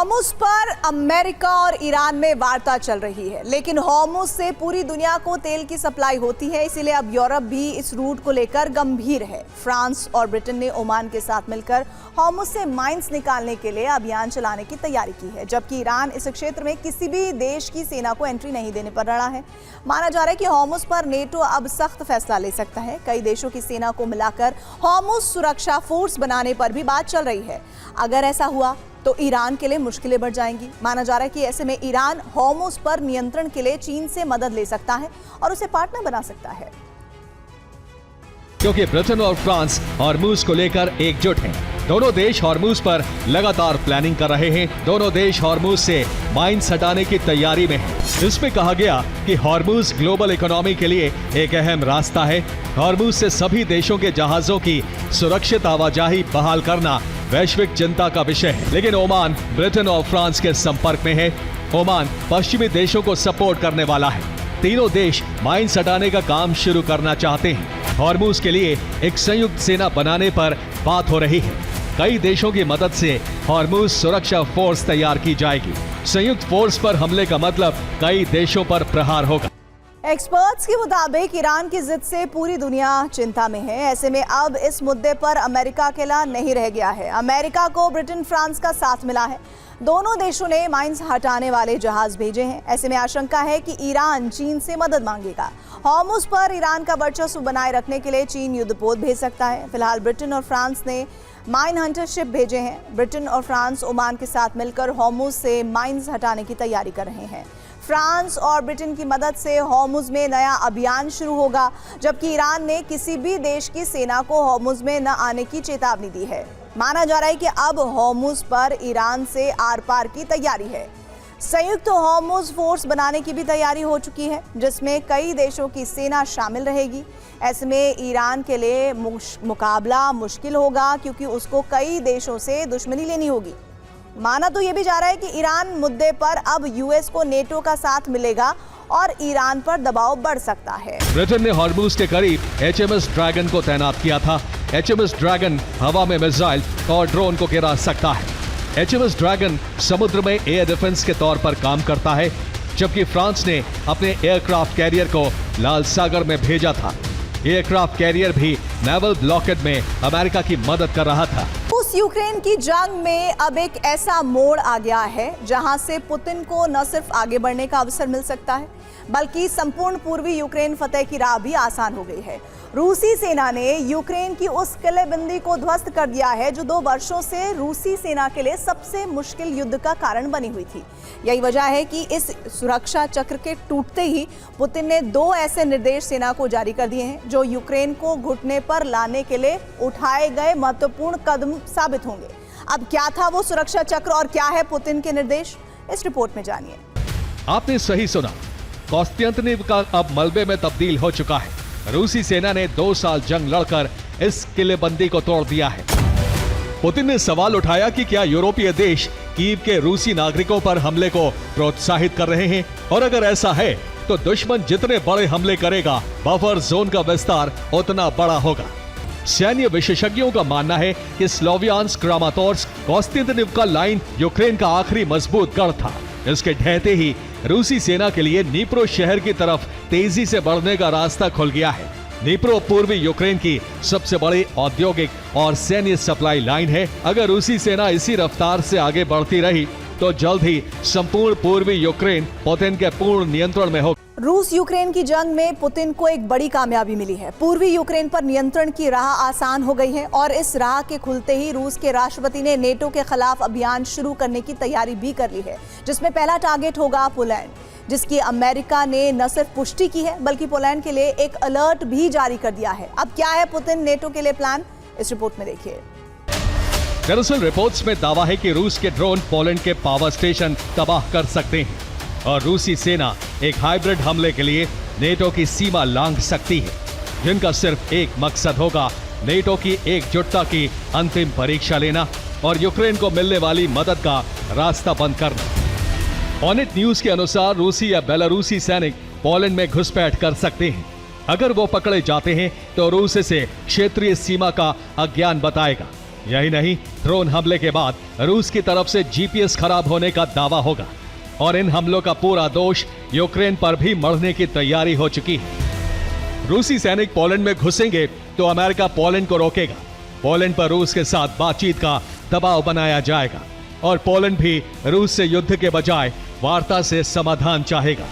Hormuz पर America और Iran में वार्ता चल रही है, लेकिन हॉर्मुज़ से पूरी दुनिया को तेल की सप्लाई होती है, इसीलिए अब यूरोप भी इस रूट को लेकर गंभीर है। फ्रांस और ब्रिटेन ने ओमान के साथ मिलकर हॉर्मुज़ से माइंस निकालने के लिए अभियान चलाने की तैयारी की है, जबकि ईरान इस क्षेत्र में किसी भी देश की सेना को एंट्री नहीं देने पर अड़ा है। माना जा रहा है कि हॉर्मुज़ पर नेटो अब सख्त फैसला ले सकता है। कई देशों की सेना को मिलाकर हॉर्मुज़ सुरक्षा फोर्स बनाने पर भी बात चल रही है। अगर ऐसा हुआ तो ईरान के लिए मुश्किलें बढ़ जाएंगी। माना जा रहा है कि ऐसे में ईरान हॉर्मुज़ पर नियंत्रण के लिए चीन से मदद ले सकता है और उसे पार्टनर बना सकता है, क्योंकि ब्रिटेन और फ्रांस हॉर्मुज़ को लेकर एकजुट हैं। दोनों देश हॉर्मुज़ पर लगातार प्लानिंग कर रहे हैं। दोनों देश हॉर्मुज़ से माइंस हटाने की तैयारी में हैं। इसमें कहा गया कि हॉर्मुज़ ग्लोबल इकोनॉमी के लिए एक अहम रास्ता है। हॉर्मुज़ से सभी देशों के जहाजों की सुरक्षित आवाजाही बहाल करना वैश्विक चिंता का विषय है, लेकिन ओमान ब्रिटेन और फ्रांस के संपर्क में है। ओमान पश्चिमी देशों को सपोर्ट करने वाला है। तीनों देश माइंस हटाने का काम शुरू करना चाहते हैं। हॉर्मुज़ के लिए एक संयुक्त सेना बनाने पर बात हो रही है। कई देशों की मदद से हॉर्मुज़ सुरक्षा फोर्स तैयार की जाएगी। संयुक्त फोर्स पर हमले का मतलब कई देशों पर प्रहार होगा। एक्सपर्ट्स के मुताबिक ईरान की जिद से पूरी दुनिया चिंता में है। ऐसे में अब इस मुद्दे पर अमेरिका अकेला नहीं रह गया है। अमेरिका को ब्रिटेन फ्रांस का साथ मिला है। दोनों देशों ने माइंस हटाने वाले जहाज भेजे हैं। ऐसे में आशंका है कि ईरान चीन से मदद मांगेगा। हॉर्मुज़ पर ईरान का वर्चस्व बनाए रखने के लिए चीन युद्धपोत भेज सकता है। फिलहाल ब्रिटेन और फ्रांस ने माइन हंटर शिप भेजे हैं। ब्रिटेन और फ्रांस ओमान के साथ मिलकर हॉर्मुज़ से माइंस हटाने की तैयारी कर रहे हैं। फ्रांस और ब्रिटेन की मदद से हॉर्मुज़ में नया अभियान शुरू होगा, जबकि ईरान ने किसी भी देश की सेना को हॉर्मुज़ में न आने की चेतावनी दी है। माना जा रहा है कि अब हॉर्मुज़ पर ईरान से आर पार की तैयारी है। संयुक्त हॉर्मुज़ फोर्स बनाने की भी तैयारी हो चुकी है, जिसमें कई देशों की सेना शामिल रहेगी। ऐसे में ईरान के लिए मुकाबला मुश्किल होगा, क्योंकि उसको कई देशों से दुश्मनी लेनी होगी। माना तो ये भी जा रहा है कि ईरान मुद्दे पर अब यूएस को नेटो का साथ मिलेगा और ईरान पर दबाव बढ़ सकता है। ब्रिटेन ने हॉर्मुज़ के करीब HMS ड्रैगन को तैनात किया था। HMS ड्रैगन हवा में मिसाइल और ड्रोन को गिरा सकता है। HMS ड्रैगन समुद्र में एयर डिफेंस के तौर पर काम करता है, जबकि फ्रांस ने अपने एयरक्राफ्ट कैरियर को लाल सागर में भेजा था। एयरक्राफ्ट कैरियर भी नेवल ब्लॉकेड में अमेरिका की मदद कर रहा था। रूस यूक्रेन की जंग में अब एक ऐसा मोड़ आ गया है जहां से पुतिन को न सिर्फ आगे बढ़ने का अवसर मिल सकता है, बल्कि संपूर्ण पूर्वी यूक्रेन फतेह की राह भी आसान हो गई है। रूसी सेना ने यूक्रेन की उस किलेबंदी को ध्वस्त कर दिया है जो 2 वर्षों से रूसी सेना के लिए सबसे मुश्किल युद्ध का कारण बनी हुई थी। यही वजह है कि इस सुरक्षा चक्र के टूटते ही पुतिन ने 2 ऐसे निर्देश सेना को जारी कर दिए हैं जो यूक्रेन को घुटने पर लाने के लिए उठाए गए महत्वपूर्ण कदम साबित होंगे। अब क्या था वो सुरक्षा चक्र और क्या है पुतिन के निर्देश, इस रिपोर्ट में जानिए। आपने सही सुना, कॉन्स्टेंटिनोपल अब मलबे में तब्दील हो चुका है। रूसी सेना ने 2 साल जंग लड़कर इस किलेबंदी को तोड़ दिया है। पुतिन ने सवाल उठाया कि क्या यूरोपीय देश कीव के रूसी नागरिकों पर हमले को प्रोत्साहित कर रहे हैं, और अगर ऐसा है तो दुश्मन जितने बड़े हमले करेगा, बफर जोन का विस्तार उतना बड़ा होगा। सैन्य विशेषज्ञों का मानना है कि Sloviansk Kramatorsk Constantinople line Ukraine का आखिरी मजबूत गढ़ था। इसके ढहते ही रूसी सेना के लिए नीप्रो शहर की तरफ तेजी से बढ़ने का रास्ता खुल गया है। नीप्रो पूर्वी यूक्रेन की सबसे बड़ी औद्योगिक और सैन्य सप्लाई लाइन है। अगर रूसी सेना इसी रफ्तार से आगे बढ़ती रही तो जल्द ही संपूर्ण पूर्वी यूक्रेन पुतिन के पूर्ण नियंत्रण में होगा। रूस यूक्रेन की जंग में पुतिन को एक बड़ी कामयाबी मिली है। पूर्वी यूक्रेन पर नियंत्रण की राह आसान हो गई है और इस राह के खुलते ही रूस के राष्ट्रपति ने नेटो के खिलाफ अभियान शुरू करने की तैयारी भी कर ली है, जिसमें पहला टारगेट होगा पोलैंड, जिसकी अमेरिका ने न सिर्फ पुष्टि की है बल्कि पोलैंड के लिए एक अलर्ट भी जारी कर दिया है। अब क्या है पुतिन नेटो के लिए प्लान, इस रिपोर्ट में देखिए। दरअसल रिपोर्ट्स में दावा है कि रूस के ड्रोन पोलैंड के पावर स्टेशन तबाह कर सकते हैं और रूसी सेना एक हाइब्रिड हमले के लिए नेटो की सीमा लांघ सकती है, जिनका सिर्फ एक मकसद होगा नेटो की एकजुटता की अंतिम परीक्षा लेना और यूक्रेन को मिलने वाली मदद का रास्ता बंद करना। ऑनेट न्यूज के अनुसार रूसी या बेलारूसी सैनिक पोलैंड में घुसपैठ कर सकते हैं। अगर वो पकड़े जाते हैं तो रूस इसे क्षेत्रीय सीमा का अज्ञान बताएगा। यही नहीं, ड्रोन हमले के बाद रूस की तरफ से जीपीएस खराब होने का दावा होगा और इन हमलों का पूरा दोष यूक्रेन पर भी मढ़ने की तैयारी हो चुकी है। रूसी सैनिक पोलैंड में घुसेंगे तो अमेरिका पोलैंड को रोकेगा। पोलैंड पर रूस के साथ बातचीत का दबाव बनाया जाएगा और पोलैंड भी रूस से युद्ध के बजाय वार्ता से समाधान चाहेगा।